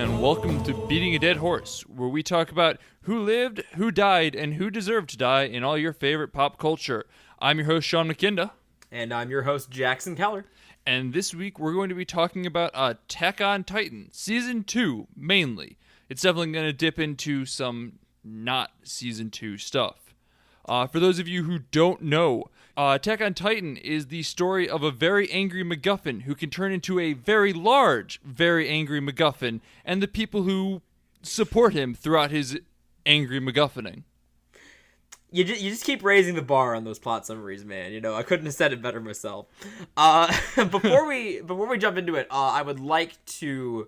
and welcome to Beating a Dead Horse, where we talk about who lived, who died, and who deserved to die in all your favorite pop culture. I'm your host, Sean McKinda. And I'm your host, Jackson Keller. And this week we're going to be talking about Attack on Titan, Season 2, mainly. It's definitely going to dip into some not Season 2 stuff. For those of you who don't know, Attack on Titan is the story of a very angry MacGuffin who can turn into a very large, very angry MacGuffin, and the people who support him throughout his angry MacGuffining. You just keep raising the bar on those plot summaries, man. You know, I couldn't have said it better myself. Before we jump into it, I would like to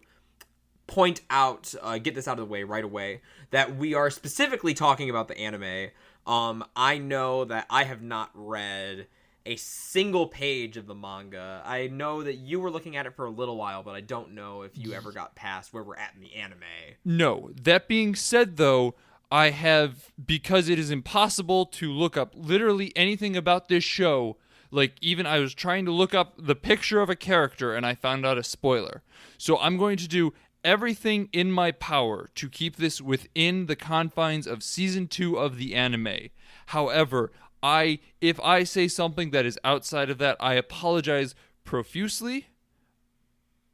point out, get this out of the way right away, that we are specifically talking about the anime. I know that I have not read a single page of the manga. I know that you were looking at it for a little while, but I don't know if you ever got past where we're at in the anime. No. That being said, though, I have, because it is impossible to look up literally anything about this show, like even I was trying to look up the picture of a character and I found out a spoiler. So I'm going to do everything in my power to keep this within the confines of Season 2 of the anime. However, if I say something that is outside of that, I apologize profusely,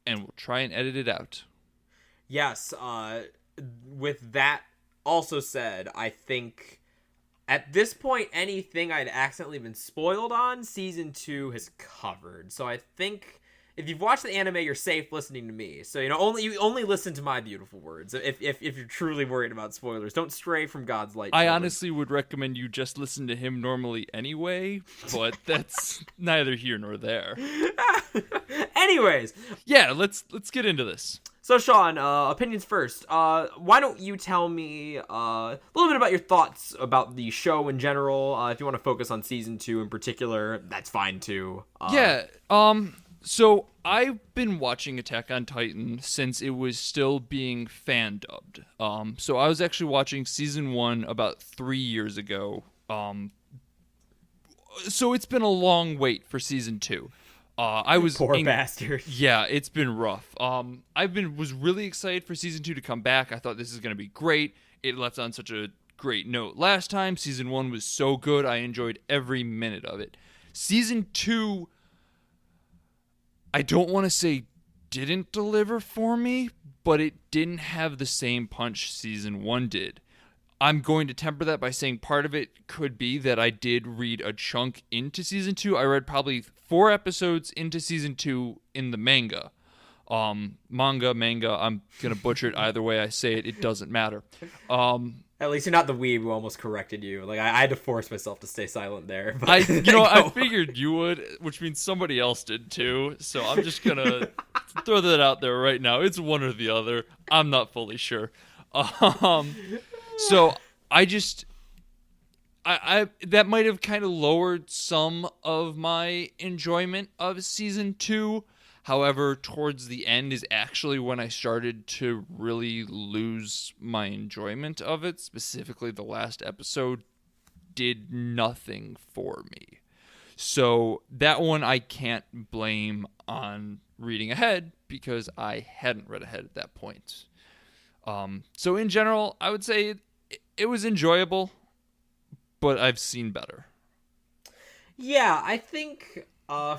and we'll try and edit it out. Yes, with that also said, I think at this point, anything I'd accidentally been spoiled on, Season 2 has covered. So I think if you've watched the anime, you're safe listening to me. So, you know, you only listen to my beautiful words. If you're truly worried about spoilers, don't stray from God's light. I honestly would recommend you just listen to him normally anyway, but that's neither here nor there. Anyways. Yeah, let's get into this. So, Sean, opinions first. Why don't you tell me a little bit about your thoughts about the show in general? If you want to focus on Season 2 in particular, that's fine too. So I've been watching Attack on Titan since it was still being fan dubbed. So I was actually watching Season 1 about 3 years ago. So it's been a long wait for Season 2. Poor bastard. Yeah, it's been rough. Was really excited for Season 2 to come back. I thought this is going to be great. It left on such a great note last time. Season 1 was so good. I enjoyed every minute of it. Season 2, I don't want to say didn't deliver for me, but it didn't have the same punch Season 1 did. I'm going to temper that by saying part of it could be that I did read a chunk into Season 2. I read probably 4 episodes into Season 2 in the manga. Manga, I'm going to butcher it either way I say it. It doesn't matter. At least you're not the weeb who almost corrected you. Like, I had to force myself to stay silent there. But I figured you would, which means somebody else did too. So I'm just going to throw that out there right now. It's one or the other. I'm not fully sure. So I that might have kind of lowered some of my enjoyment of Season 2. However, towards the end is actually when I started to really lose my enjoyment of it. Specifically, the last episode did nothing for me. So that one I can't blame on reading ahead because I hadn't read ahead at that point. So in general, I would say it was enjoyable, but I've seen better. Yeah, I think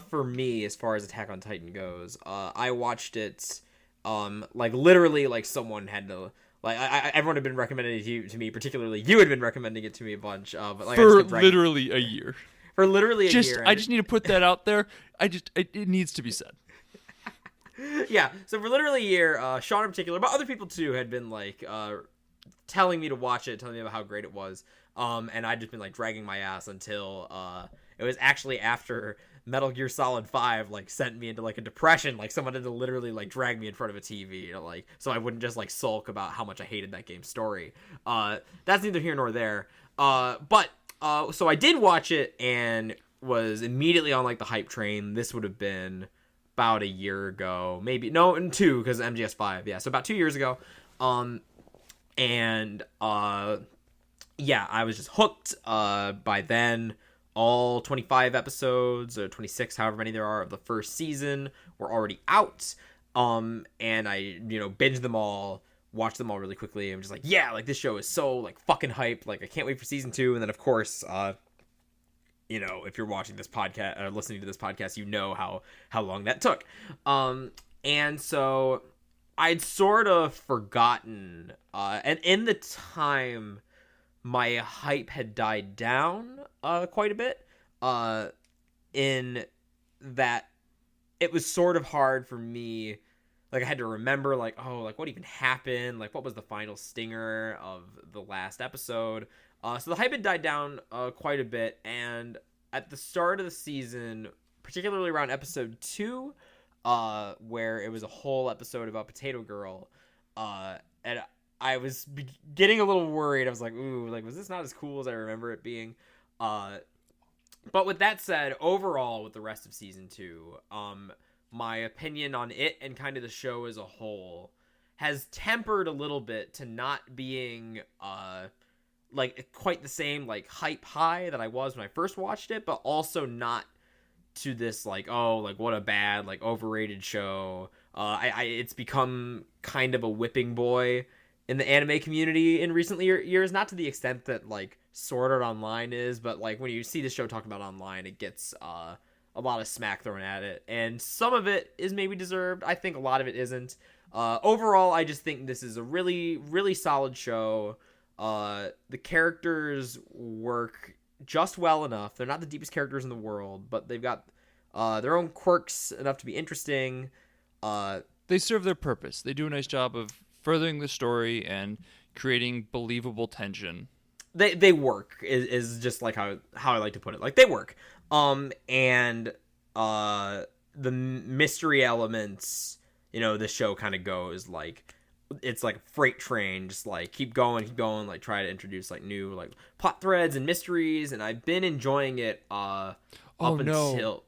for me, as far as Attack on Titan goes, I watched it literally like someone had to everyone had been recommending it to me, particularly you had been recommending it to me a bunch. But like for literally a year. For literally a year. I just need to put that out there. It needs to be said. Yeah, so for literally a year, Sean in particular, but other people too, had been telling me to watch it, telling me about how great it was. And I'd just been dragging my ass until it was actually after Metal Gear Solid 5 sent me into a depression. Someone had to literally drag me in front of a TV, so I wouldn't just sulk about how much I hated that game's story. That's neither here nor there. But so I did watch it and was immediately on the hype train. This would have been about a year ago, maybe in 2 because MGS5. Yeah, so about 2 years ago. Yeah, I was just hooked. By then, all 25 episodes, or 26, however many there are, of the first season were already out. And I, binged them all, watched them all really quickly. I'm just like, yeah, like this show is so like fucking hyped. Like I can't wait for season 2. And then of course, if you're watching this podcast or listening to this podcast, you know how long that took. And so I'd sort of forgotten, and in the time, my hype had died down quite a bit, in that it was sort of hard for me. Like I had to remember, like, oh, like what even happened? Like what was the final stinger of the last episode? So the hype had died down quite a bit, and at the start of the season, particularly around episode 2, where it was a whole episode about Potato Girl, and I was getting a little worried. I was like, ooh, like was this not as cool as I remember it being? But with that said, overall, with the rest of season 2, my opinion on it and kind of the show as a whole has tempered a little bit to not being like quite the same like hype high that I was when I first watched it, but also not to this like, oh, like what a bad like overrated show. It's become kind of a whipping boy in the anime community in recent years, not to the extent that like Sword Art Online is, but like when you see the show talked about online, it gets a lot of smack thrown at it, and some of it is maybe deserved. I think a lot of it isn't. Overall, I just think this is a really, really solid show. The characters work just well enough. They're not the deepest characters in the world, but they've got their own quirks enough to be interesting. They serve their purpose. They do a nice job of furthering the story and creating believable tension. They work is just like how I like to put it. Like they work. And the mystery elements, the show kind of goes like, it's like a freight train, just like keep going, like try to introduce like new like plot threads and mysteries, and I've been enjoying it up until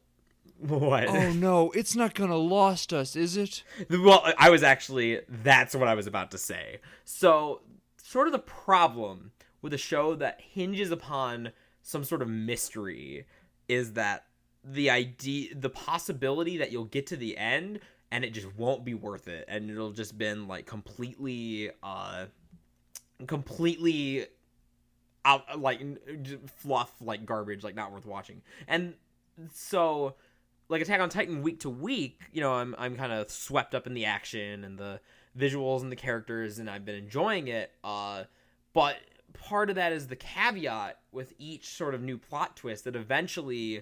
what? Oh no, it's not gonna lost us, is it? Well, that's what I was about to say. So sort of the problem with a show that hinges upon some sort of mystery is that the possibility that you'll get to the end and it just won't be worth it, and it'll just been like completely out, like fluff, like garbage, like not worth watching. And so like Attack on Titan week to week, I'm kind of swept up in the action and the visuals and the characters, and I've been enjoying it, but part of that is the caveat with each sort of new plot twist that eventually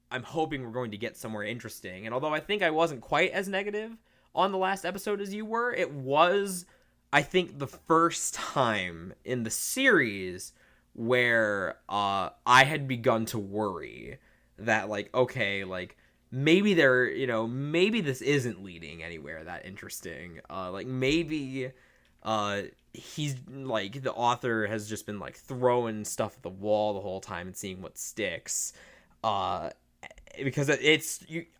I'm hoping we're going to get somewhere interesting. And although I think I wasn't quite as negative on the last episode as you were, it was, I think, the first time in the series where I had begun to worry that, like, okay, like, maybe maybe this isn't leading anywhere that interesting. Like, maybe he's, like, the author has just been, like, throwing stuff at the wall the whole time and seeing what sticks. Because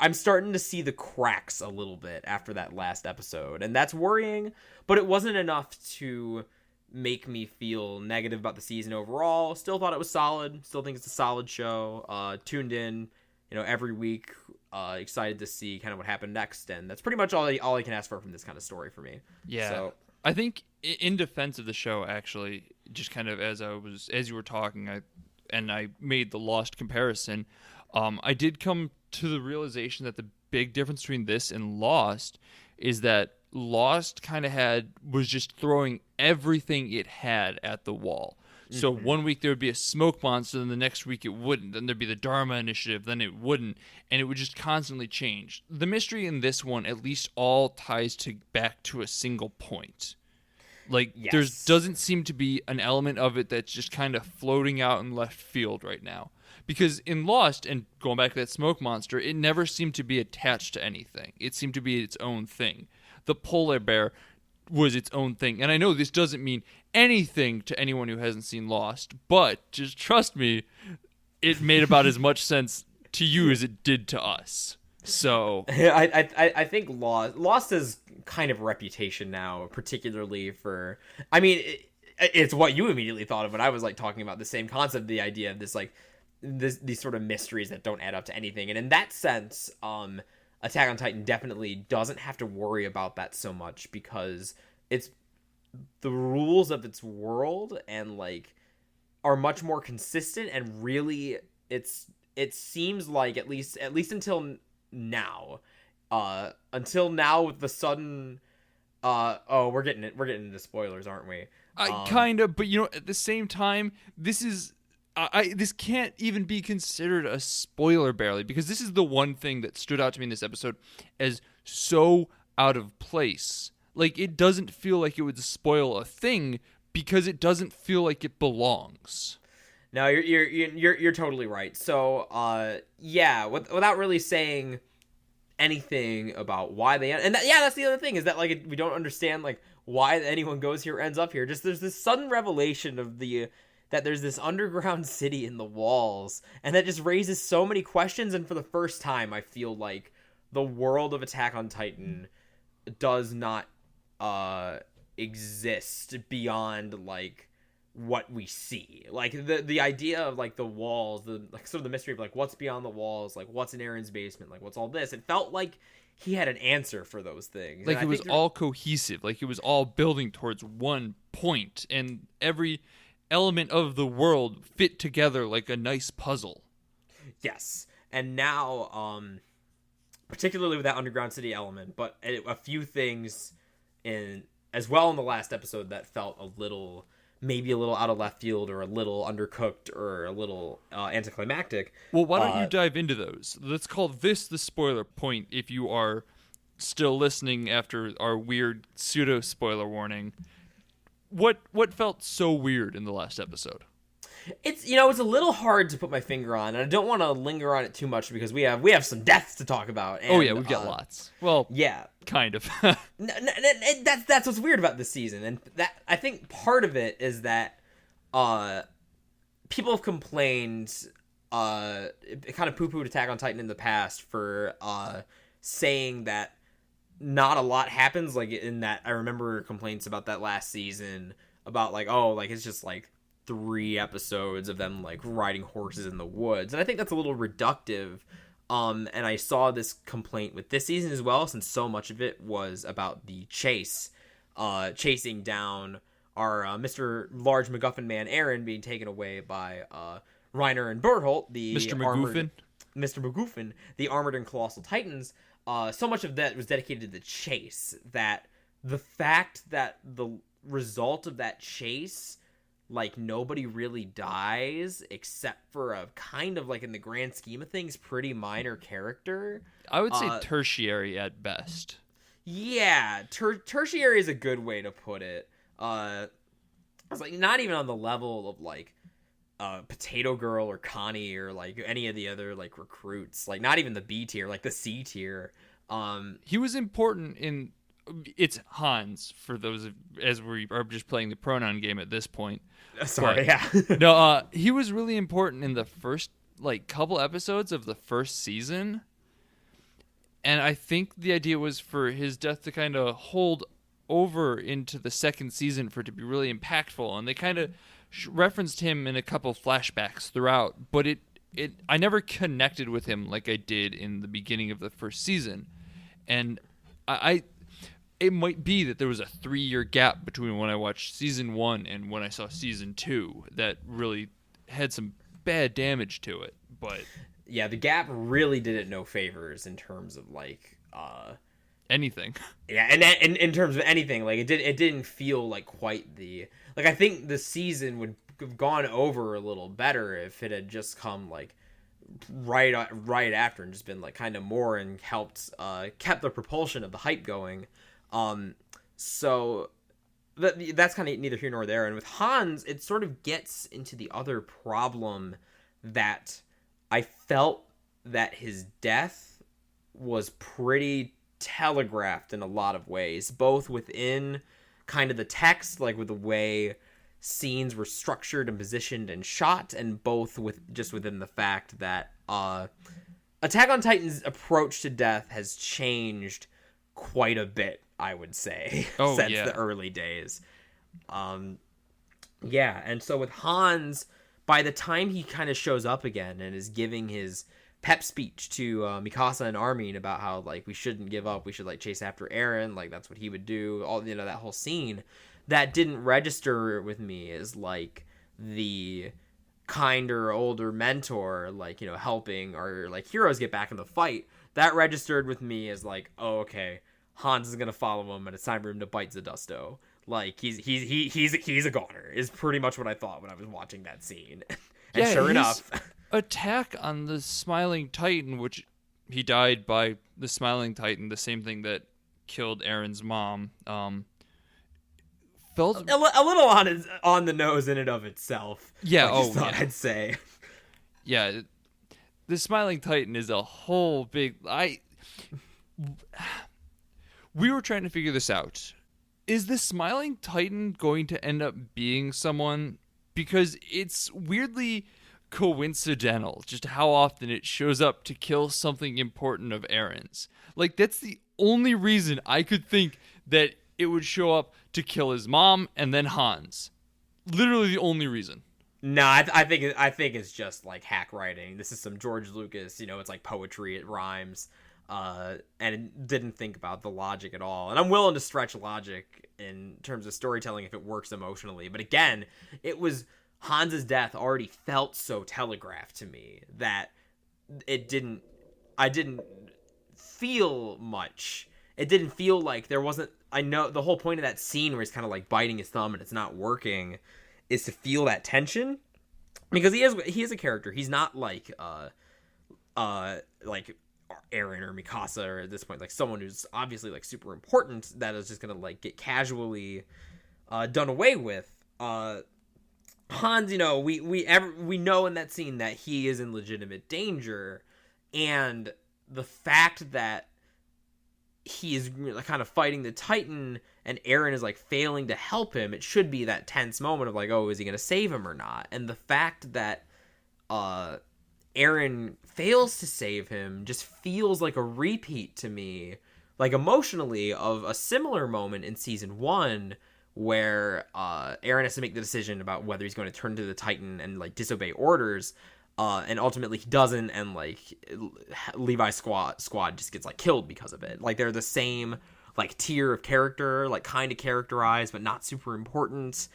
I'm starting to see the cracks a little bit after that last episode, and that's worrying, but it wasn't enough to make me feel negative about the season overall. Still thought it was solid, still think it's a solid show. Tuned in, every week, excited to see kind of what happened next, and that's pretty much all I can ask for from this kind of story for me. Yeah. So I think in defense of the show, actually, just kind of as you were talking, I made the Lost comparison. I did come to the realization that the big difference between this and Lost is that Lost kind of was just throwing everything it had at the wall. Mm-hmm. So one week there would be a smoke monster, then the next week it wouldn't. Then there'd be the Dharma Initiative, then it wouldn't. And it would just constantly change. The mystery in this one at least all ties back to a single point. Like, yes. There doesn't seem to be an element of it that's just kind of floating out in left field right now. Because in Lost, and going back to that smoke monster, it never seemed to be attached to anything. It seemed to be its own thing. The polar bear was its own thing. And I know this doesn't mean anything to anyone who hasn't seen Lost, but just trust me, it made about as much sense to you as it did to us. So I think Lost has kind of reputation now, particularly for, I mean, it's what you immediately thought of when I was like talking about the same concept, the idea of this like these sort of mysteries that don't add up to anything. And in that sense, Attack on Titan definitely doesn't have to worry about that so much, because it's the rules of its world and like are much more consistent, and really it seems like at least now until now with the sudden we're getting into spoilers, aren't we? Kind of, but at the same time, this is this can't even be considered a spoiler barely, because this is the one thing that stood out to me in this episode as so out of place. Like, it doesn't feel like it would spoil a thing because it doesn't feel like it belongs. No, you're totally right. So, without really saying anything about why they that's the other thing, is that like we don't understand like why anyone goes here or ends up here. Just there's this sudden revelation of that there's this underground city in the walls, and that just raises so many questions. And for the first time, I feel like the world of Attack on Titan does not exist beyond like what we see. Like the idea of like the walls, the like sort of the mystery of like what's beyond the walls, like what's in Aaron's basement, like what's all this. It felt like he had an answer for those things. Like it was all cohesive, like it was all building towards one point, and every element of the world fit together like a nice puzzle. Yes. And now particularly with that underground city element, but a few things in as well in the last episode that felt maybe a little out of left field, or a little undercooked, or a little anticlimactic. Well, why don't you dive into those? Let's call this the spoiler point if you are still listening after our weird pseudo spoiler warning. What felt so weird in the last episode? It's it's a little hard to put my finger on, and I don't want to linger on it too much because we have some deaths to talk about. And, we've got lots. Well, yeah, kind of. That's what's weird about this season, and that I think part of it is that people have complained, kind of poo-pooed Attack on Titan in the past for saying that not a lot happens. Like in that, I remember complaints about that last season about like, oh, like it's just like 3 episodes of them like riding horses in the woods, and I think that's a little reductive. And I saw this complaint with this season as well, since so much of it was about the chase, chasing down our Mr. Large MacGuffin Man Aaron being taken away by Reiner and Bertholdt, the Mr. Magoofin. Mr. Magoofin, the armored and colossal titans. So much of that was dedicated to the chase, that the fact that the result of that chase, like nobody really dies except for a kind of like in the grand scheme of things pretty minor character. I would say tertiary at best. Yeah, tertiary is a good way to put it. It's like not even on the level of like Potato Girl or Connie or like any of the other like recruits, like not even the B tier, like the C tier. He was important in it's Hans for those as we are just playing the pronoun game at this point. Sorry, yeah. No, he was really important in the first like couple episodes of the first season. And I think the idea was for his death to kind of hold over into the second season for it to be really impactful. And they kind of referenced him in a couple flashbacks throughout, but I never connected with him like I did in the beginning of the first season. And it might be that there was a 3-year gap between when I watched season 1 and when I saw season 2 that really had some bad damage to it. But yeah, the gap really did it no favors in terms of like anything. Yeah, and in terms of anything, like it didn't feel like quite the like I think the season would have gone over a little better if it had just come like right after and just been like kind of more and helped kept the propulsion of the hype going. So that's kind of neither here nor there. And with Hans, it sort of gets into the other problem that I felt that his death was pretty telegraphed in a lot of ways, both within kind of the text, like with the way scenes were structured and positioned and shot, and both within the fact that Attack on Titan's approach to death has changed quite a bit, I would say, since the early days. And so with Hans, by the time he kind of shows up again and is giving his pep speech to Mikasa and Armin about how like we shouldn't give up, we should like chase after Eren, like that's what he would do, all that whole scene, that didn't register with me as like the kinder older mentor, like, helping our like heroes get back in the fight. That registered with me as like, oh, okay, Hans is gonna follow him and it's time for him to bite Zadusto. Like he's a goner is pretty much what I thought when I was watching that scene. And yeah, sure enough, attack on the Smiling Titan, which he died by the Smiling Titan, the same thing that killed Eren's mom, felt a little on the nose in and of itself. Yeah, I'd say. Yeah, the Smiling Titan is a whole big. We were trying to figure this out. Is the Smiling Titan going to end up being someone? Because it's weirdly coincidental just how often it shows up to kill something important of Eren's. Like, that's the only reason I could think that it would show up to kill his mom and then Hans. Literally the only reason. No, I think it's just like hack writing. This is some George Lucas, it's like poetry, it rhymes. And it didn't think about the logic at all. And I'm willing to stretch logic in terms of storytelling if it works emotionally. But again, it was Hans's death already felt so telegraphed to me that I didn't feel much. It didn't feel like there wasn't, I know the whole point of that scene where he's kind of like biting his thumb and it's not working is to feel that tension, because he is a character. He's not like Eren or Mikasa, or at this point like someone who's obviously like super important that is just gonna like get casually done away with. Hans, we know in that scene that he is in legitimate danger, and the fact that he is kind of fighting the Titan and Eren is like failing to help him, it should be that tense moment of like, oh, is he gonna save him or not? And the fact that Eren fails to save him just feels like a repeat to me, like emotionally, of a similar moment in season 1 where Eren has to make the decision about whether he's going to turn to the Titan and like disobey orders, and ultimately he doesn't, and like Levi's squad just gets like killed because of it. Like they're the same like tier of character, like kind of characterized but not super important.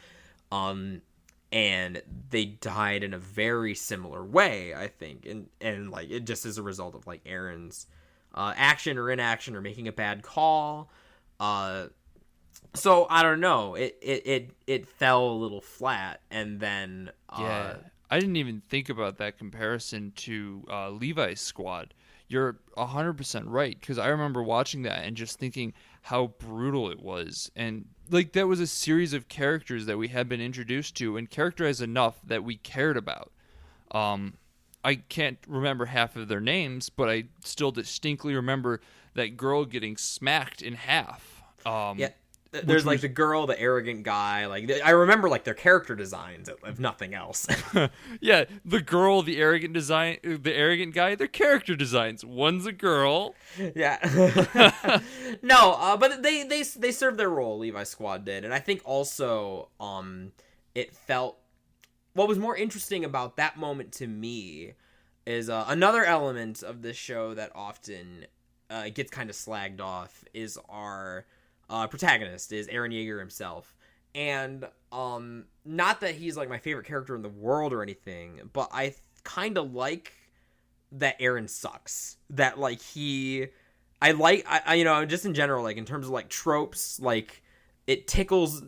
And they died in a very similar way, I think, and like it just as a result of like Eren's action or inaction or making a bad call. So I don't know. It fell a little flat, and then yeah, I didn't even think about that comparison to Levi's squad. You're 100% right, because I remember watching that and just thinking how brutal it was, and like that was a series of characters that we had been introduced to and characterized enough that we cared about. I can't remember half of their names, but I still distinctly remember that girl getting smacked in half. Yeah. There's like the girl, the arrogant guy. Like I remember like their character designs, if nothing else. Yeah, the girl, the arrogant guy, their character designs. One's a girl. Yeah. No, but they served their role. Levi's squad did, and I think also it felt. What was more interesting about that moment to me is another element of this show that often gets kind of slagged off is our protagonist, is Eren Yeager himself. And not that he's like my favorite character in the world or anything, but I kind of like that Eren sucks. That like I just in general, like in terms of like tropes, like it tickles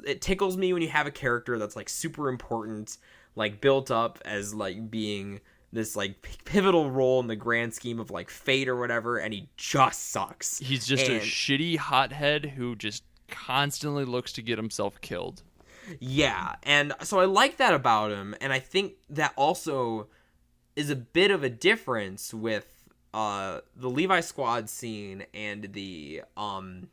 me when you have a character that's like super important, like built up as like being this like pivotal role in the grand scheme of like fate or whatever, and he just sucks. He's just a shitty hothead who just constantly looks to get himself killed. Yeah, and so I like that about him, and I think that also is a bit of a difference with the Levi squad scene and the Han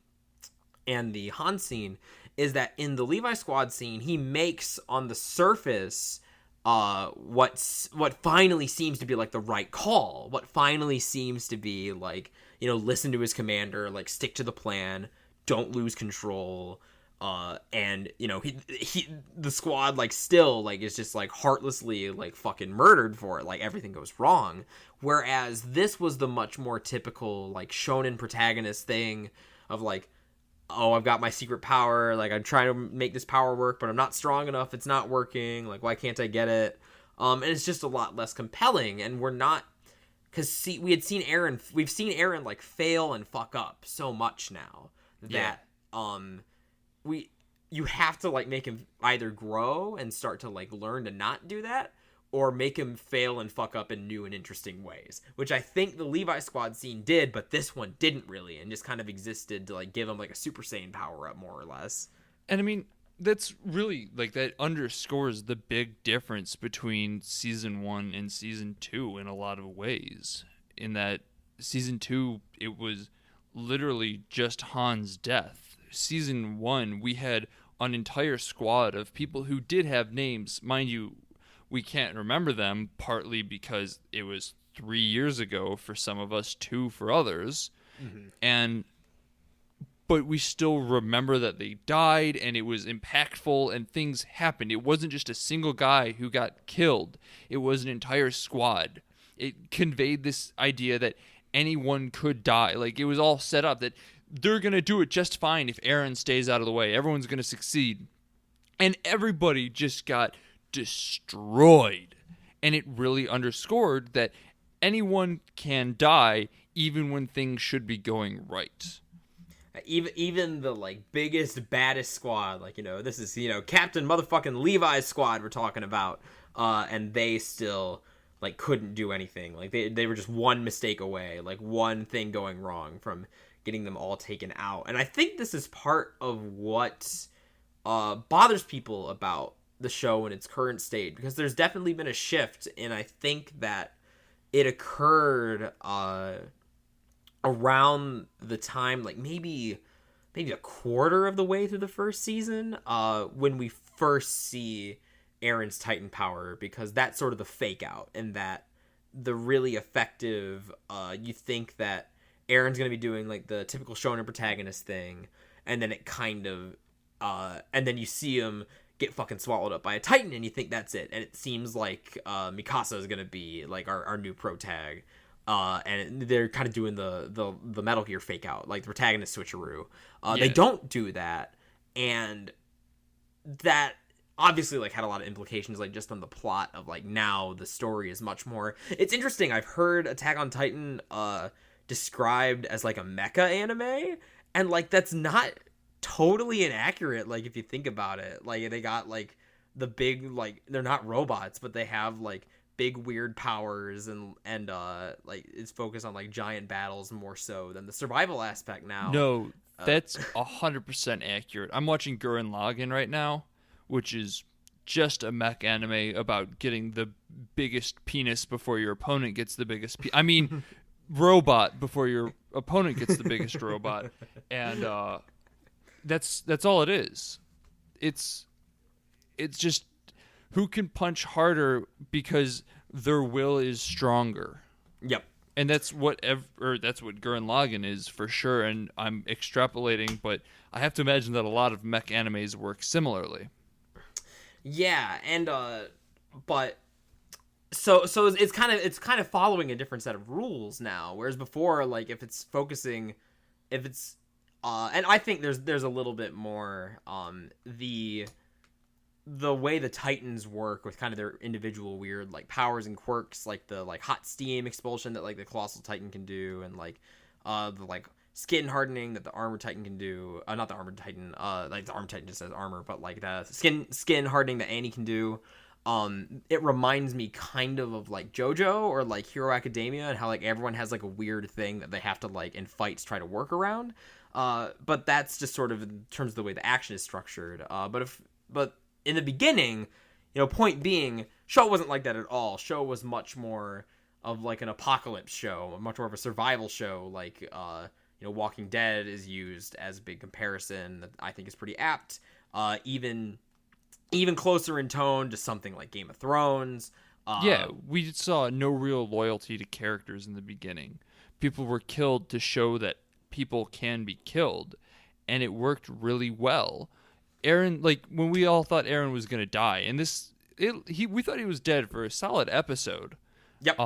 scene, is that in the Levi squad scene he makes on the surface what finally seems to be like the right call, what finally seems to be like, listen to his commander, like stick to the plan, don't lose control, And the squad like still like is just like heartlessly like fucking murdered for it. Like everything goes wrong. Whereas this was the much more typical like shonen protagonist thing of like, oh, I've got my secret power. Like I'm trying to make this power work, but I'm not strong enough. It's not working. Like why can't I get it? And it's just a lot less compelling. And we're not, because we've seen Eren like fail and fuck up so much now that you have to like make him either grow and start to like learn to not do that, or make him fail and fuck up in new and interesting ways, which I think the Levi Squad scene did, but this one didn't really, and just kind of existed to like give him like a Super Saiyan power up more or less. And I mean, that's really like that underscores the big difference between season 1 and season 2 in a lot of ways. In that season 2, it was literally just Han's death. Season 1, we had an entire squad of people who did have names. Mind you, we can't remember them, partly because it was 3 years ago for some of us, 2 for others. Mm-hmm. But we still remember that they died, and it was impactful, and things happened. It wasn't just a single guy who got killed. It was an entire squad. It conveyed this idea that anyone could die. Like, it was all set up that they're going to do it just fine if Eren stays out of the way. Everyone's going to succeed. And everybody just got destroyed. And it really underscored that anyone can die even when things should be going right. Even the like biggest baddest squad, like this is Captain motherfucking Levi's squad we're talking about, and they still like couldn't do anything. Like they were just one mistake away, like one thing going wrong from getting them all taken out. And I think this is part of what bothers people about the show in its current state, because there's definitely been a shift, and I think that it occurred around the time, like maybe a quarter of the way through the first season, when we first see Eren's Titan power, because that's sort of the fake out, and that the really effective, you think that Eren's going to be doing like the typical shonen protagonist thing, and then it kind of, and then you see him get fucking swallowed up by a Titan, and you think that's it, and it seems like Mikasa is going to be like our new protag. And they're kind of doing the Metal Gear fake out, like the protagonist switcheroo. They don't do that, and that obviously like had a lot of implications, like just on the plot of like now the story is much more. It's interesting. I've heard Attack on Titan described as like a mecha anime, and like that's not totally inaccurate. Like if you think about it, like they got like the big, like they're not robots, but they have like big weird powers, and like it's focused on like giant battles more so than the survival aspect now. No, that's 100% accurate. I'm watching Gurren Lagann right now, which is just a mech anime about getting the biggest penis before your opponent gets the biggest I mean robot before your opponent gets the biggest robot, and that's all it is. It's just who can punch harder because their will is stronger. Yep. And that's what that's what Gurren Lagann is for sure, and I'm extrapolating, but I have to imagine that a lot of mech animes work similarly. Yeah, and but so it's kind of following a different set of rules now, whereas before, like if it's and I think there's a little bit more the way the Titans work with kind of their individual weird like powers and quirks, like the like hot steam expulsion that like the Colossal Titan can do, and like the like skin hardening that the Armored Titan can do. Not the Armored Titan, like the Armored Titan just says armor, but like the skin hardening that Annie can do. It reminds me kind of like JoJo or like Hero Academia, and how like everyone has like a weird thing that they have to like in fights try to work around. But that's just sort of in terms of the way the action is structured. But in the beginning, point being, show wasn't like that at all. Show was much more of like an apocalypse show, much more of a survival show. Like, Walking Dead is used as a big comparison that I think is pretty apt. Even closer in tone to something like Game of Thrones. Yeah, we saw no real loyalty to characters in the beginning. People were killed to show that people can be killed, and it worked really well. Aaron, like when we all thought Aaron was gonna die, and we thought he was dead for a solid episode. Yep.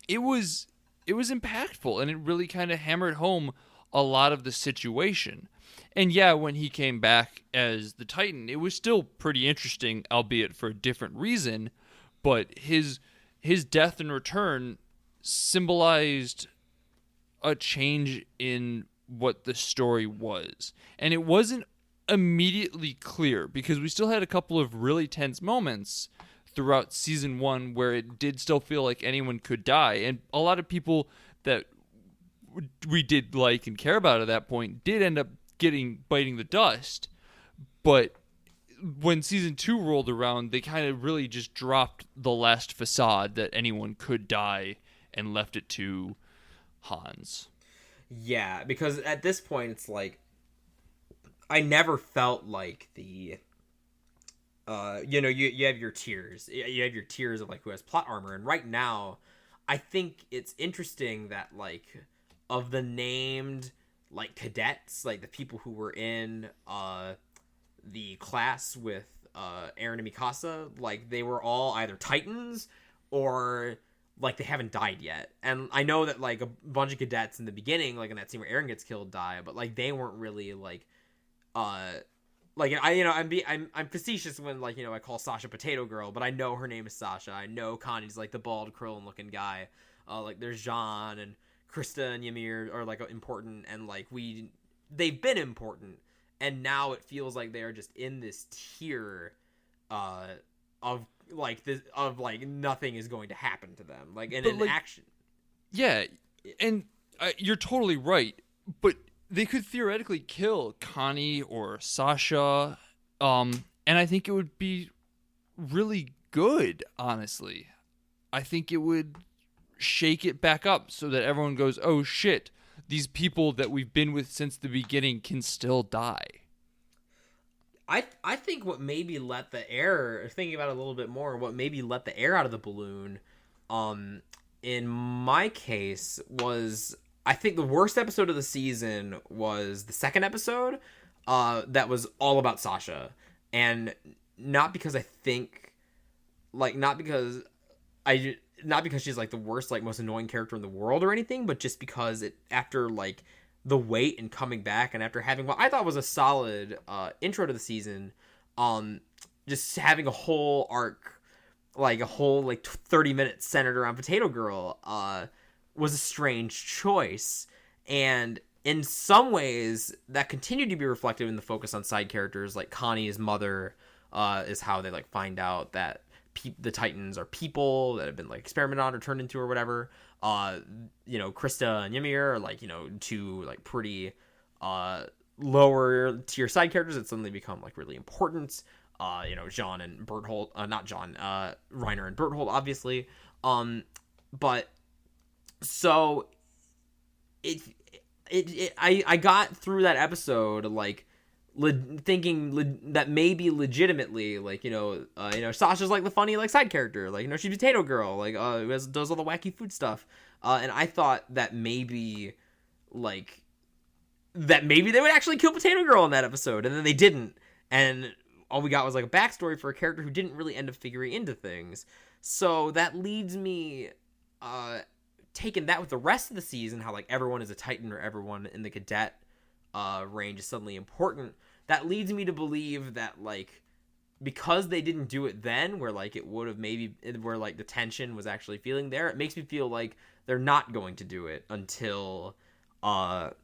It was impactful, and it really kind of hammered home a lot of the situation. And yeah, when he came back as the Titan, it was still pretty interesting, albeit for a different reason. But his death and return symbolized a change in what the story was. And it wasn't immediately clear because we still had a couple of really tense moments throughout season 1 where it did still feel like anyone could die. And a lot of people that we did like and care about at that point did end up biting the dust. But when season 2 rolled around, they kind of really just dropped the last facade that anyone could die and left it to Hans. Yeah, because at this point it's like I never felt like the you have your tiers. You have your tiers of like who has plot armor, and right now I think it's interesting that like of the named like cadets, like the people who were in the class with Eren and Mikasa, like they were all either Titans or like they haven't died yet. And I know that like a bunch of cadets in the beginning, like in that scene where Eren gets killed, die, but like they weren't really like I'm facetious when like I call Sasha Potato Girl, but I know her name is Sasha. I know Connie's like the bald Krillin looking guy. Like there's Jean and Krista and Ymir are like important, and like they've been important, and now it feels like they are just in this tier of nothing is going to happen to them, like in action. Yeah, and you're totally right, but they could theoretically kill Connie or Sasha, and I think it would be really good, honestly. I think it would shake it back up so that everyone goes, oh shit, these people that we've been with since the beginning can still die. I think what maybe let the air, thinking about it a little bit more, what maybe let the air out of the balloon, in my case, was I think the worst episode of the season was the second episode, that was all about Sasha. And not because she's like the worst, like most annoying character in the world or anything, but just because after like the wait and coming back, and after having what I thought was a solid intro to the season, just having a whole arc, like a whole like 30 minutes centered around Potato Girl, was a strange choice. And in some ways that continued to be reflected in the focus on side characters, like Connie's mother is how they like find out that the Titans are people that have been like experimented on or turned into or whatever. Krista and Ymir are like, two like pretty lower tier side characters that suddenly become like really important. Jean and Berthold, not John, Reiner and Berthold, obviously. But so I got through that episode like thinking that maybe legitimately, like Sasha's like the funny like side character, like she's Potato Girl, like who does all the wacky food stuff, and I thought that maybe they would actually kill Potato Girl in that episode, and then they didn't, and all we got was like a backstory for a character who didn't really end up figuring into things. So that leads me taking that with the rest of the season, how like everyone is a Titan or everyone in the cadet range is suddenly important. That leads me to believe that like because they didn't do it then, where like it would have maybe where like the tension was actually feeling there, it makes me feel like they're not going to do it until like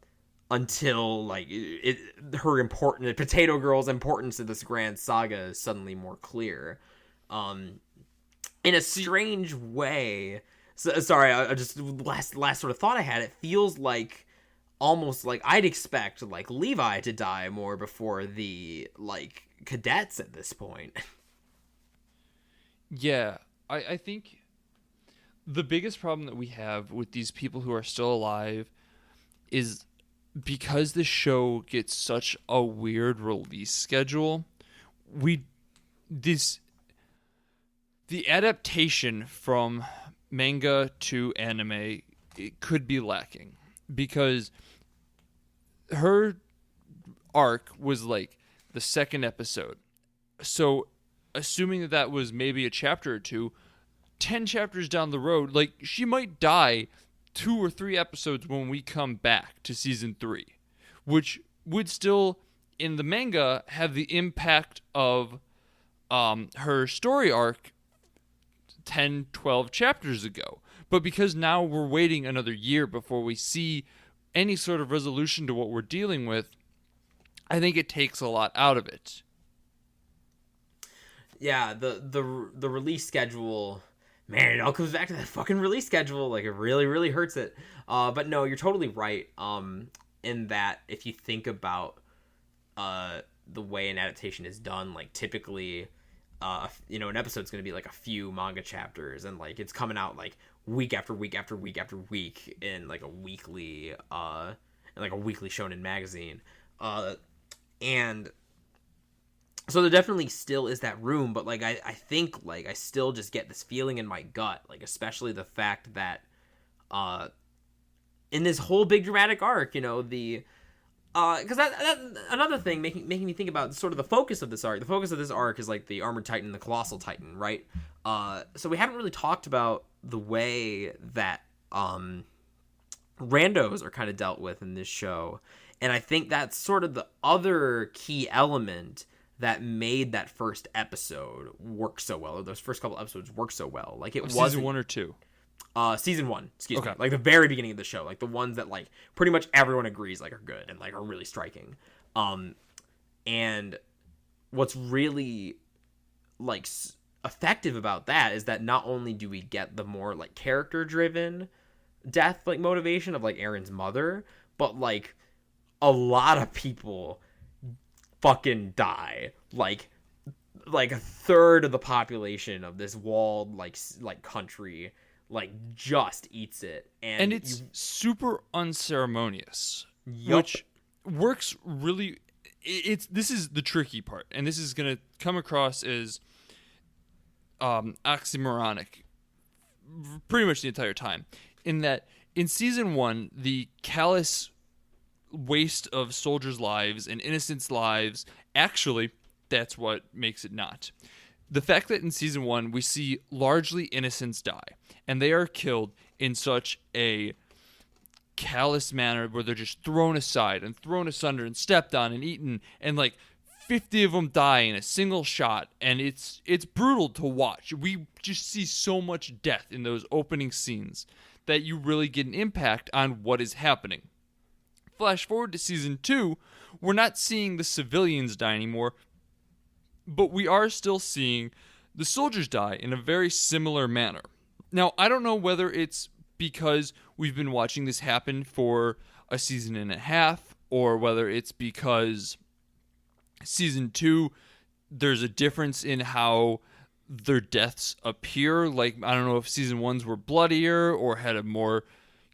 Potato Girl's importance in this grand saga is suddenly more clear. In a strange way. So, sorry, I just last sort of thought I had. It feels like almost like I'd expect like Levi to die more before the like cadets at this point. Yeah, I think the biggest problem that we have with these people who are still alive is because the show gets such a weird release schedule. The adaptation from manga to anime, it could be lacking because her arc was like the second episode. So, assuming that that was maybe a chapter or two, 10 chapters down the road, like, she might die 2 or 3 episodes when we come back to season 3, which would still, in the manga, have the impact of her story arc 10, 12 chapters ago. But because now we're waiting another year before we see any sort of resolution to what we're dealing with, I think it takes a lot out of it. Yeah, the release schedule, man, it all comes back to that fucking release schedule. Like, it really, really hurts it. But no, you're totally right. In that, if you think about the way an adaptation is done, like, typically, an episode's going to be like a few manga chapters, and like it's coming out like week after week after week after week in like a weekly shonen magazine, and so there definitely still is that room. But like I think like I still just get this feeling in my gut, like especially the fact that in this whole big dramatic arc, because that another thing making me think about sort of the focus of this arc. The focus of this arc is like the Armored Titan, the Colossal Titan, right? So we haven't really talked about the way that randos are kind of dealt with in this show, and I think that's sort of the other key element that made that first episode work so well, or those first couple episodes work so well. Like it was season 1 or 2. Season 1, excuse me. Like the very beginning of the show, like the ones that like pretty much everyone agrees like are good and like are really striking. And what's really like effective about that is that not only do we get the more like character driven death like motivation of like Aaron's mother, but like a lot of people fucking die. Like a third of the population of this walled like country like just eats it, and it's super unceremonious. Yep. Which works really. This is the tricky part, and this is gonna come across as oxymoronic pretty much the entire time, in that in season 1 the callous waste of soldiers' lives and innocents' lives, actually that's what makes it not. The fact that in season 1 we see largely innocents die, and they are killed in such a callous manner where they're just thrown aside and thrown asunder and stepped on and eaten, and like 50 of them die in a single shot, and it's brutal to watch. We just see so much death in those opening scenes that you really get an impact on what is happening. Flash forward to season 2, we're not seeing the civilians die anymore, but we are still seeing the soldiers die in a very similar manner. Now, I don't know whether it's because we've been watching this happen for a season and a half, or whether it's because season 2, there's a difference in how their deaths appear. Like, I don't know if season 1's were bloodier or had a more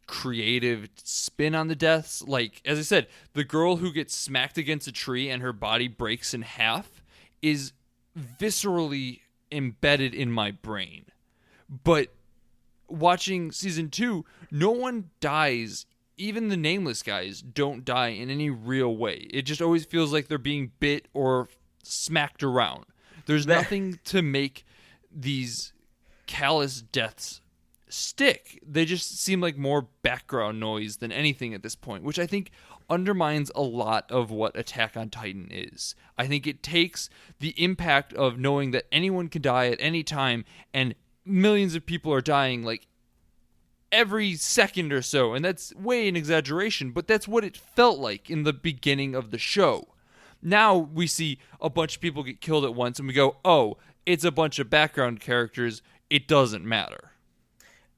creative spin on the deaths. Like, as I said, the girl who gets smacked against a tree and her body breaks in half is viscerally embedded in my brain. But watching season 2, no one dies. Even the nameless guys don't die in any real way. It just always feels like they're being bit or smacked around. There's nothing to make these callous deaths stick. They just seem like more background noise than anything at this point, which I think undermines a lot of what Attack on Titan is. I think it takes the impact of knowing that anyone can die at any time, and millions of people are dying like every second or so, and that's way an exaggeration, but that's what it felt like in the beginning of the show. Now we see a bunch of people get killed at once, and we go, oh, it's a bunch of background characters, it doesn't matter.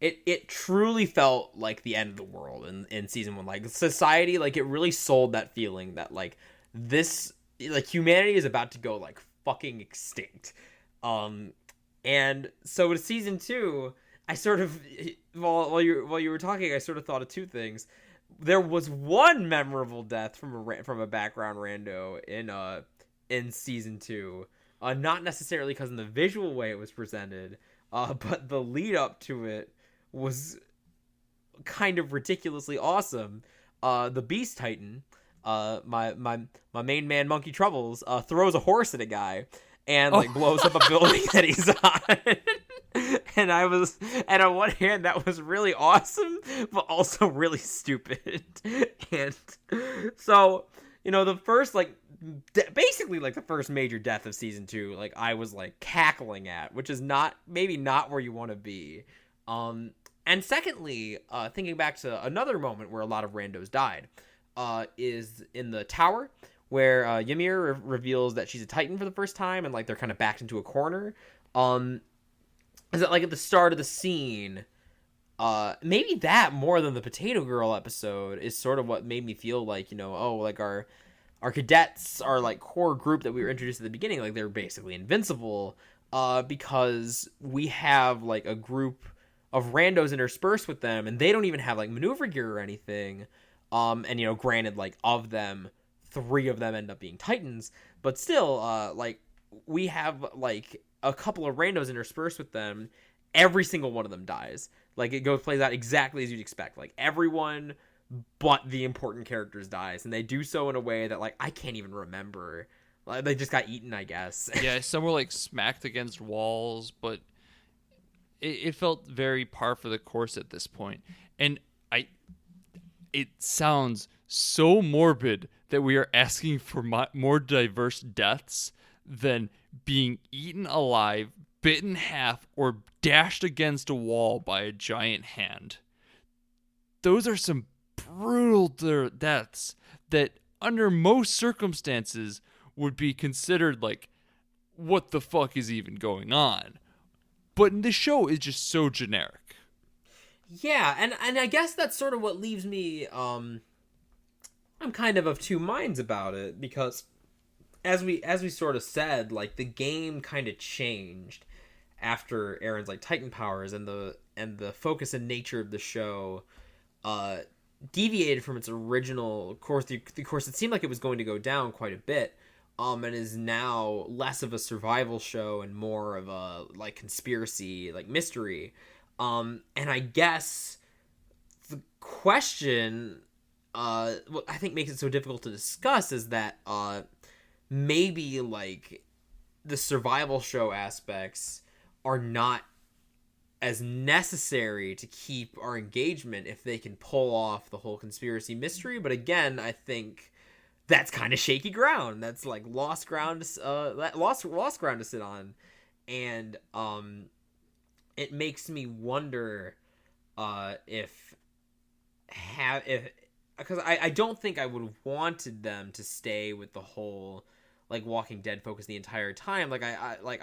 It truly felt like the end of the world in season 1. Like, society, like, it really sold that feeling that, like, this, like, humanity is about to go, like, fucking extinct. And so with season 2, I sort of, while you were talking, I sort of thought of two things. There was one memorable death from a background rando in season 2, not necessarily because in the visual way it was presented, but the lead up to it was kind of ridiculously awesome. The Beast Titan, my main man Monkey Troubles throws a horse at a guy and like blows up a building that he's on. And on one hand that was really awesome, but also really stupid. And so, the first like basically like the first major death of season 2, like I was like cackling at, which is maybe not where you want to be. And secondly, thinking back to another moment where a lot of randos died, is in the tower where Ymir reveals that she's a Titan for the first time, and like they're kind of backed into a corner. Is that like at the start of the scene? Maybe that more than the Potato Girl episode is sort of what made me feel like, like our cadets, our like core group that we were introduced at the beginning, like they're basically invincible, because we have like a group of randos interspersed with them, and they don't even have like maneuver gear or anything. And granted, like of them, 3 of them end up being Titans, but still, like we have like a couple of randos interspersed with them. Every single one of them dies. Like it plays out exactly as you'd expect. Like everyone but the important characters dies, and they do so in a way that like I can't even remember. Like they just got eaten, I guess. Yeah, some were like smacked against walls, but it felt very par for the course at this point. And it sounds so morbid that we are asking for more diverse deaths than being eaten alive, bitten in half, or dashed against a wall by a giant hand. Those are some brutal deaths that under most circumstances would be considered like, what the fuck is even going on? But the show is just so generic. Yeah, and I guess that's sort of what leaves me, I'm kind of 2 minds about it, because as we sort of said, like the game kind of changed after Aaron's like Titan powers, and the focus and nature of the show deviated from its original course. The course it seemed like it was going to go down quite a bit, and is now less of a survival show and more of a like conspiracy, like mystery. And I guess the question, what I think makes it so difficult to discuss is that maybe like the survival show aspects are not as necessary to keep our engagement if they can pull off the whole conspiracy mystery. But again, I think that's kind of shaky ground. That's like lost ground to sit on, and it makes me wonder if because I don't think I would have wanted them to stay with the whole like Walking Dead focus the entire time. Like I like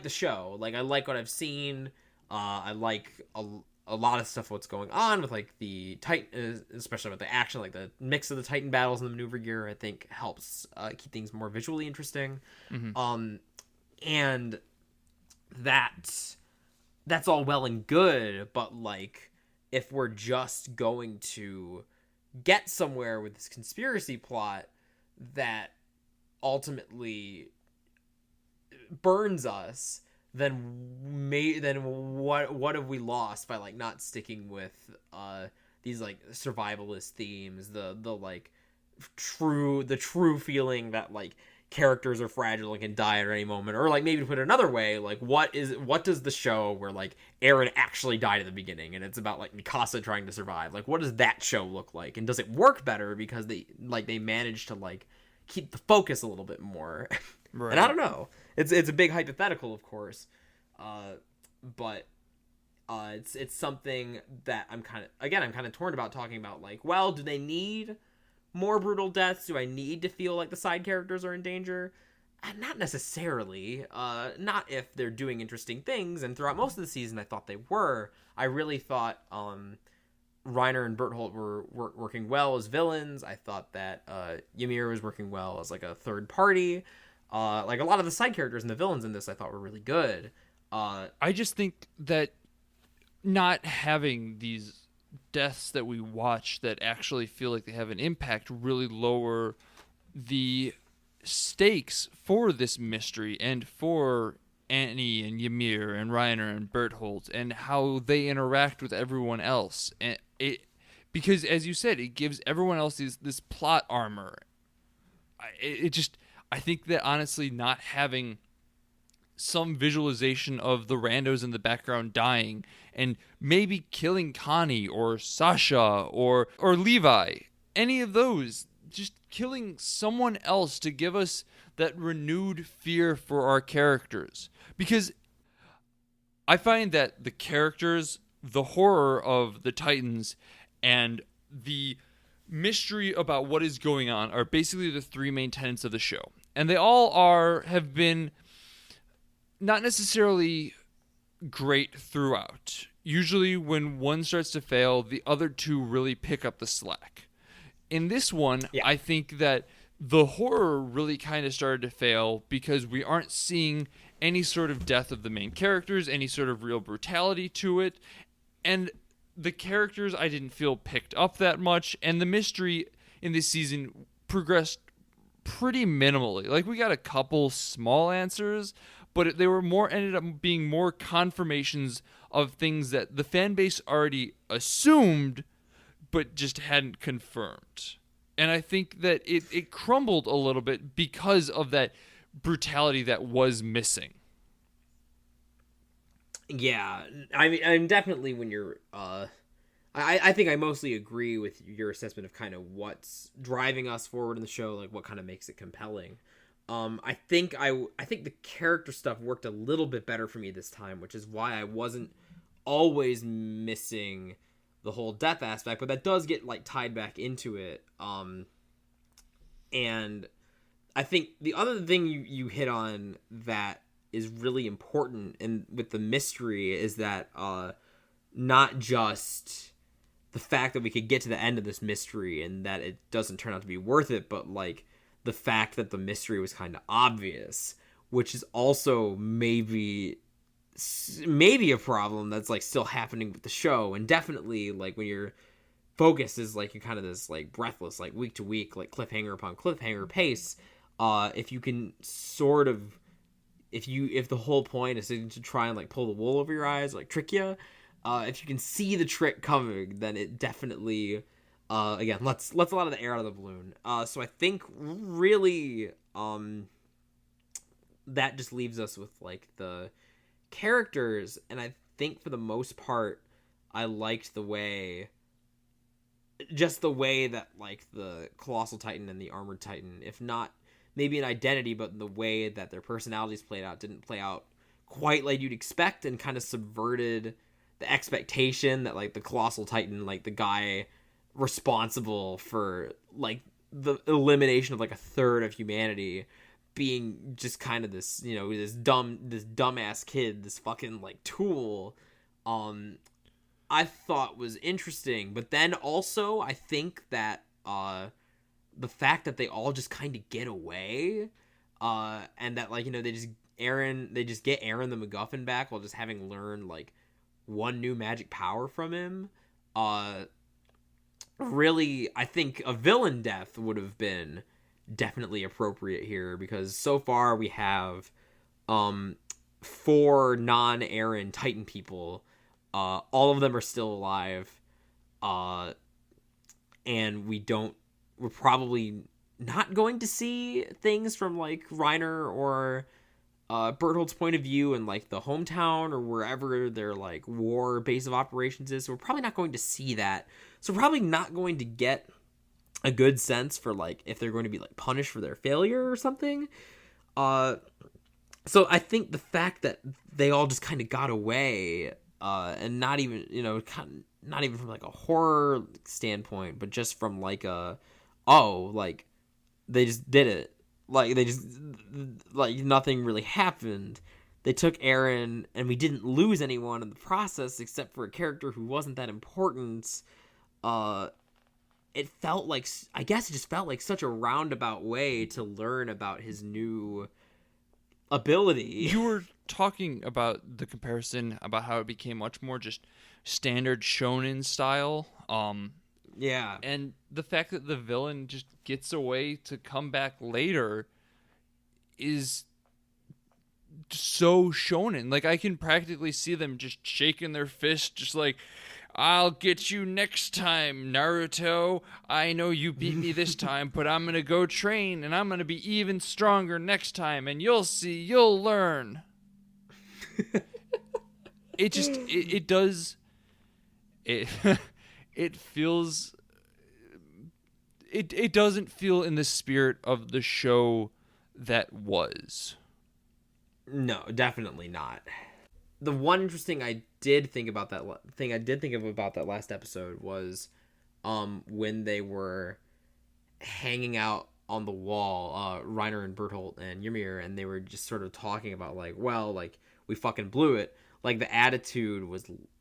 the show. Like I like what I've seen. I like a lot of stuff what's going on with like the Titan, especially with the action, like the mix of the Titan battles and the maneuver gear, I think helps keep things more visually interesting. Mm-hmm. And that's all well and good, but like if we're just going to get somewhere with this conspiracy plot that ultimately burns us, then what have we lost by like not sticking with these like survivalist themes, the like true feeling that like characters are fragile and can die at any moment, or like maybe to put it another way, like what does the show where like Eren actually died at the beginning and it's about like Mikasa trying to survive, like what does that show look like, and does it work better because they managed to like keep the focus a little bit more? Right. And I don't know, it's a big hypothetical, of course, but it's something that I'm kind of torn about talking about. Like, well, do they need more brutal deaths? Do I need to feel like the side characters are in danger? Not necessarily. Not if they're doing interesting things, and throughout most of the season I thought they were. I really thought Reiner and Bertholdt were working well as villains. I thought that Ymir was working well as like a third party. Like a lot of the side characters and the villains in this I thought were really good. I just think that not having these deaths that we watch that actually feel like they have an impact really lower the stakes for this mystery and for Annie and Ymir and Reiner and Bertholdt and how they interact with everyone else. And because, as you said, it gives everyone else this plot armor. I think that honestly, not having some visualization of the randos in the background dying and maybe killing Connie or Sasha or Levi, any of those, just killing someone else to give us that renewed fear for our characters. Because I find that the characters, the horror of the Titans, and the mystery about what is going on are basically the three main tenets of the show. And they all have been not necessarily great throughout. Usually when one starts to fail, the other two really pick up the slack. In this one, Yeah. I think that the horror really kind of started to fail because we aren't seeing any sort of death of the main characters, any sort of real brutality to it. And the characters I didn't feel picked up that much, and the mystery in this season progressed pretty minimally. Like, we got a couple small answers, but they were ended up being more confirmations of things that the fan base already assumed but just hadn't confirmed. And I think that it crumbled a little bit because of that brutality that was missing. Yeah, I mean, I'm definitely when you're, I think I mostly agree with your assessment of kind of what's driving us forward in the show, like what kind of makes it compelling. I think the character stuff worked a little bit better for me this time, which is why I wasn't always missing the whole death aspect, but that does get like tied back into it. And I think the other thing you hit on that is really important and with the mystery is that not just the fact that we could get to the end of this mystery and that it doesn't turn out to be worth it, but like the fact that the mystery was kind of obvious, which is also maybe a problem that's like still happening with the show. And definitely like when your focus is like you're kind of this like breathless, like week to week, like cliffhanger upon cliffhanger pace, if you can sort of, if the whole point is to try and like pull the wool over your eyes, like trick you, if you can see the trick coming, then it definitely again lets a lot of the air out of the balloon. So I think really that just leaves us with like the characters, and I think for the most part I liked the way that like the Colossal Titan and the Armored Titan, if not maybe an identity, but the way that their personalities played out didn't play out quite like you'd expect, and kind of subverted the expectation that like the Colossal Titan, like the guy responsible for like the elimination of like a third of humanity, being just kind of this, you know, this dumbass kid, this fucking like tool, I thought was interesting. But then also I think that the fact that they all just kind of get away, and that like, you know, they just get Aaron the MacGuffin back while just having learned like one new magic power from him, really I think a villain death would have been definitely appropriate here, because so far we have 4 non-Aaron Titan people, all of them are still alive, and we're probably not going to see things from like Reiner or Berthold's point of view in like the hometown or wherever their like war base of operations is. So we're probably not going to see that. So we're probably not going to get a good sense for like if they're going to be like punished for their failure or something. So I think the fact that they all just kind of got away, and not even, you know, not even from like a horror standpoint, but just from like like they just did it. Like they just, like nothing really happened. They took Aaron and we didn't lose anyone in the process except for a character who wasn't that important. It felt like, I guess it just felt like such a roundabout way to learn about his new ability. You were talking about the comparison about how it became much more just standard shonen style. Yeah. And the fact that the villain just gets away to come back later is so shonen. Like, I can practically see them just shaking their fist, just like, I'll get you next time, Naruto. I know you beat me this time, but I'm gonna go train, and I'm gonna be even stronger next time, and you'll see, you'll learn. It does, it, it feels, it doesn't feel in the spirit of the show that was. No, definitely not. The one interesting I did think about that about that last episode was when they were hanging out on the wall, Reiner and Bertolt and Ymir, and they were just sort of talking about like, well, like we fucking blew it. Like the attitude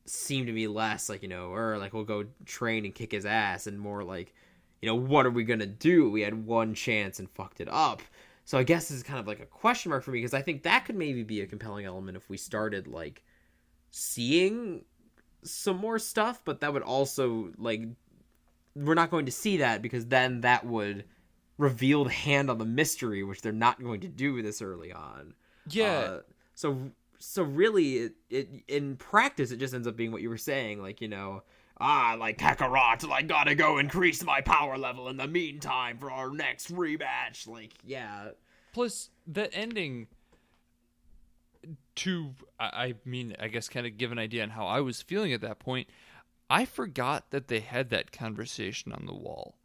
seemed to be less like, or like we'll go train and kick his ass, and more like, what are we gonna do? We had one chance and fucked it up. So I guess this is kind of like a question mark for me, because I think that could maybe be a compelling element if we started like seeing some more stuff, but that would also like, we're not going to see that, because then that would reveal the hand on the mystery, which they're not going to do this early on. Yeah. So really it in practice it just ends up being what you were saying, like, like Kakarot, like gotta go increase my power level in the meantime for our next rematch. Like, yeah. Plus, the ending, I mean, I guess kind of give an idea on how I was feeling at that point. I forgot that they had that conversation on the wall.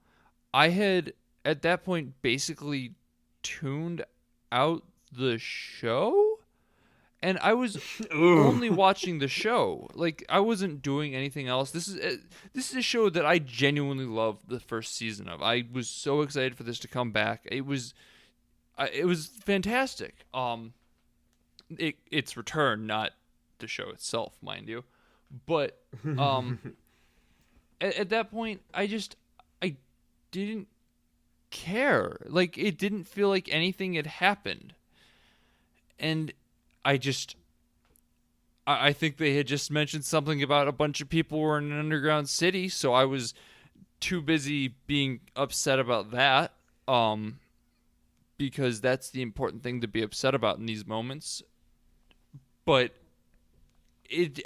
I had, at that point, basically tuned out the show? And I was only watching the show. Like, I wasn't doing anything else. This is a show that I genuinely loved the first season of. I was so excited for this to come back. It was fantastic. Its return, not the show itself, mind you. But at that point, I didn't care. Like, it didn't feel like anything had happened. And I think they had just mentioned something about a bunch of people were in an underground city, so I was too busy being upset about that, because that's the important thing to be upset about in these moments. But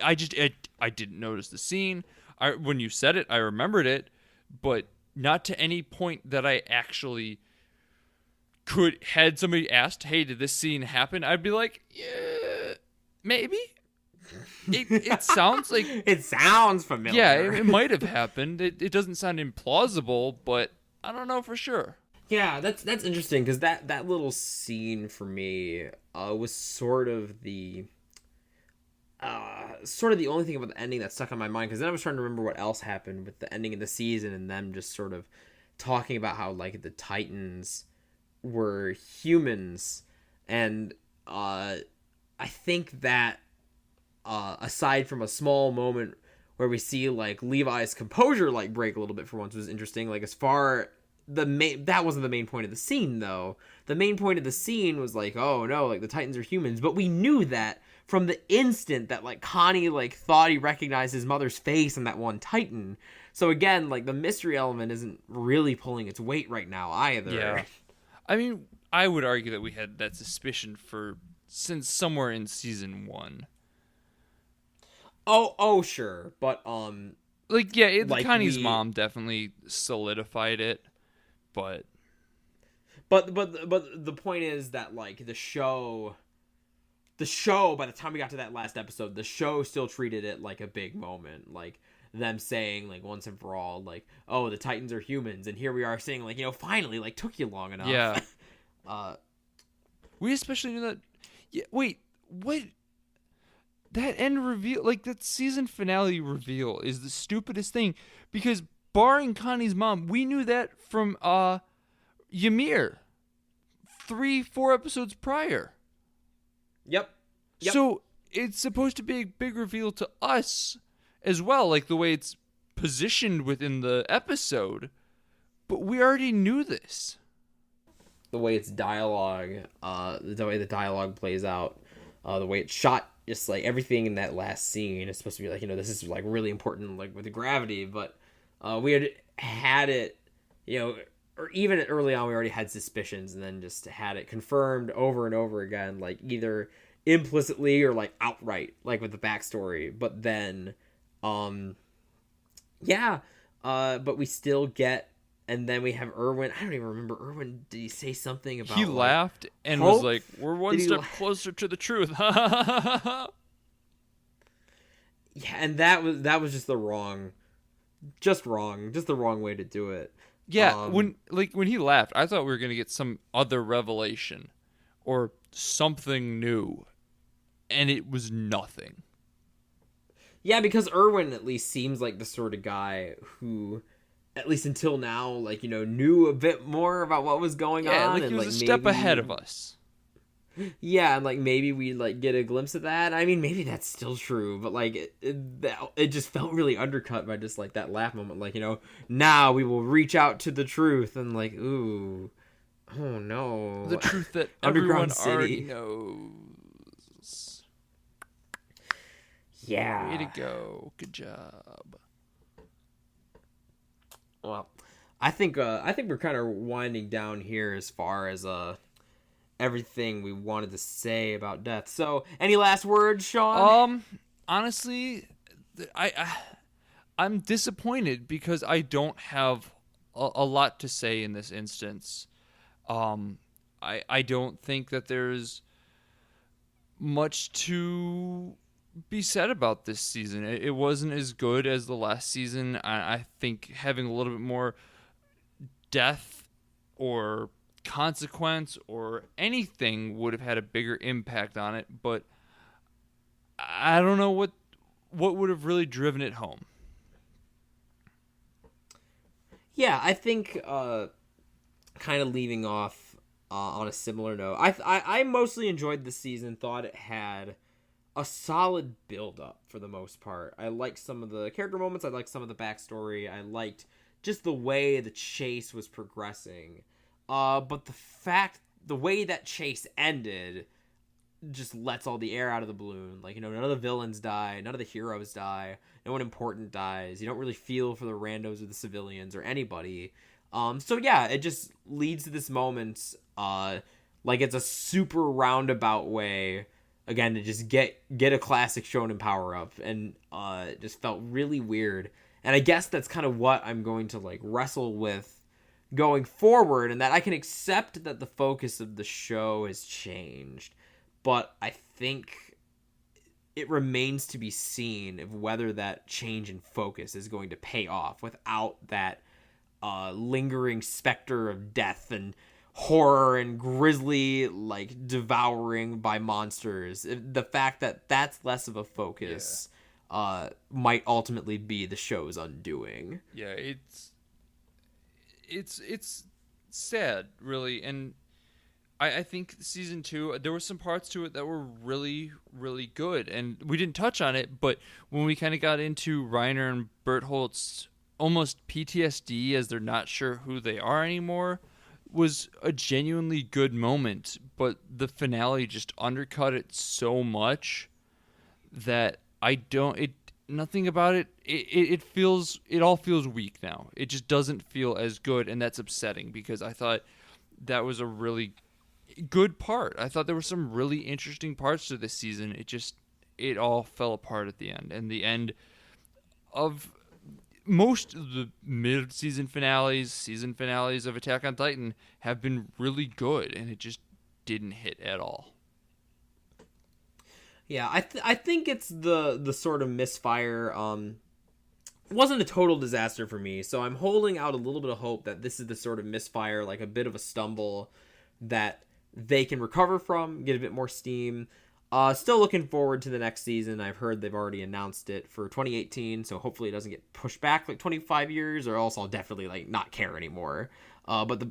I didn't notice the scene. When you said it, I remembered it, but not to any point that I actually had somebody asked, hey, did this scene happen? I'd be like, yeah, maybe. It sounds like... It sounds familiar. Yeah, it might have happened. It doesn't sound implausible, but I don't know for sure. Yeah, that's interesting, because that little scene for me was sort of the only thing about the ending that stuck on my mind, because then I was trying to remember what else happened with the ending of the season, and them just sort of talking about how like the Titans were humans, and I think that aside from a small moment where we see like Levi's composure like break a little bit for once, was interesting. Like, as far that wasn't the main point of the scene, though. The main point of the scene was like, oh no, like the Titans are humans, but we knew that from the instant that like Connie like thought he recognized his mother's face in that one Titan. So again, like the mystery element isn't really pulling its weight right now either. Yeah. I mean, I would argue that we had that suspicion since somewhere in season 1. Oh, sure, but like, yeah, like Connie's mom definitely solidified it, but the point is that like the show, by the time we got to that last episode, the show still treated it like a big moment, like them saying like once and for all, like, oh, the Titans are humans, and here we are saying like, finally, like, took you long enough. Yeah. We especially knew that. Yeah, wait, what? That end reveal, like that season finale reveal, is the stupidest thing, because barring Connie's mom, we knew that from Ymir 3-4 episodes prior. Yep. So it's supposed to be a big reveal to us as well, like the way it's positioned within the episode. But we already knew this. The way it's dialogue, the way the dialogue plays out, the way it's shot, just like everything in that last scene is supposed to be like, this is like really important, like with the gravity. But we had it, or even early on, we already had suspicions, and then just had it confirmed over and over again, like either implicitly or like outright, like with the backstory. But then Yeah, but we still get, and then we have Erwin. I don't even remember Erwin. Did he say something about He like laughed and was hope? like, "We're one Did he? step closer to the truth." Yeah, and that was just the wrong, just the wrong way to do it. Yeah, when he laughed, I thought we were gonna get some other revelation or something new, and it was nothing. Yeah, because Erwin at least seems like the sort of guy who, at least until now, like, knew a bit more about what was going Yeah, on. like And he was like a step maybe, ahead of us. yeah, and like maybe we like get a glimpse of that. I mean, maybe that's still true, but like it just felt really undercut by just like that laugh moment. Like, now we will reach out to the truth, and like, ooh, oh no, The truth that Underground everyone already City. knows. Yeah. Way to go. Good job. Well, I think we're kind of winding down here as far as everything we wanted to say about death. So, any last words, Sean? Honestly, I'm disappointed because I don't have a lot to say in this instance. I don't think that there's much to be said about this season. It wasn't as good as the last season. I think having a little bit more death or consequence or anything would have had a bigger impact on it, but I don't know what would have really driven it home. Yeah, I think kind of leaving off on a similar note. I mostly enjoyed the season. Thought it had a solid build up for the most part. I liked some of the character moments. I liked some of the backstory. I liked just the way the chase was progressing. But the way that chase ended just lets all the air out of the balloon. Like, none of the villains die, none of the heroes die, no one important dies. You don't really feel for the randos or the civilians or anybody. So yeah, it just leads to this moment, like it's a super roundabout way, again, to just get a classic shonen power up, and it just felt really weird. And I guess that's kind of what I'm going to like wrestle with going forward, and that I can accept that the focus of the show has changed, but I think it remains to be seen of whether that change in focus is going to pay off without that lingering specter of death and horror and grisly, like, devouring by monsters. The fact that that's less of a focus might ultimately be the show's undoing. Yeah, it's sad, really, and I think season 2, there were some parts to it that were really, really good, and we didn't touch on it, but when we kind of got into Reiner and Bertholdt's almost PTSD as they're not sure who they are anymore, was a genuinely good moment, but the finale just undercut it so much that nothing about it all feels weak now. It just doesn't feel as good, and that's upsetting because I thought that was a really good part. I thought there were some really interesting parts to this season. It all fell apart at the end, and the end of most of the mid-season season finales of Attack on Titan have been really good, and it just didn't hit at all. Yeah, I think it's the sort of misfire. It wasn't a total disaster for me, so I'm holding out a little bit of hope that this is the sort of misfire, like a bit of a stumble that they can recover from, get a bit more steam. Still looking forward to the next season. I've heard they've already announced it for 2018, so hopefully it doesn't get pushed back like 25 years, or else I'll definitely like not care anymore. But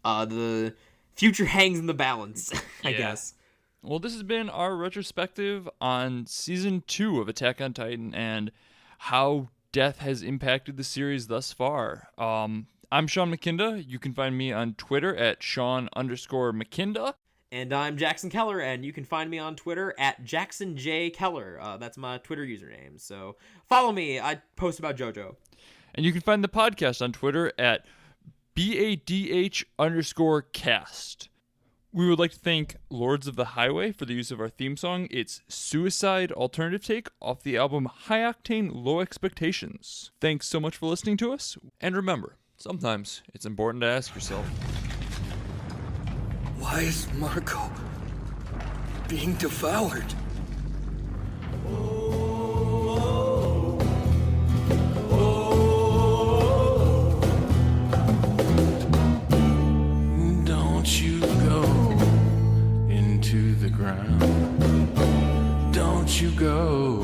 the future hangs in the balance, I guess. Well, this has been our retrospective on season 2 of Attack on Titan and how death has impacted the series thus far. I'm Sean McKinda. You can find me on Twitter at Sean_McKinda. And I'm Jackson Keller, and you can find me on Twitter at Jackson J. Keller. That's my Twitter username. So follow me. I post about JoJo. And you can find the podcast on Twitter at BADH_cast. We would like to thank Lords of the Highway for the use of our theme song. It's Suicide Alternative Take off the album High Octane Low Expectations. Thanks so much for listening to us. And remember, sometimes it's important to ask yourself, why is Marco being devoured? Don't you go into the ground. Don't you go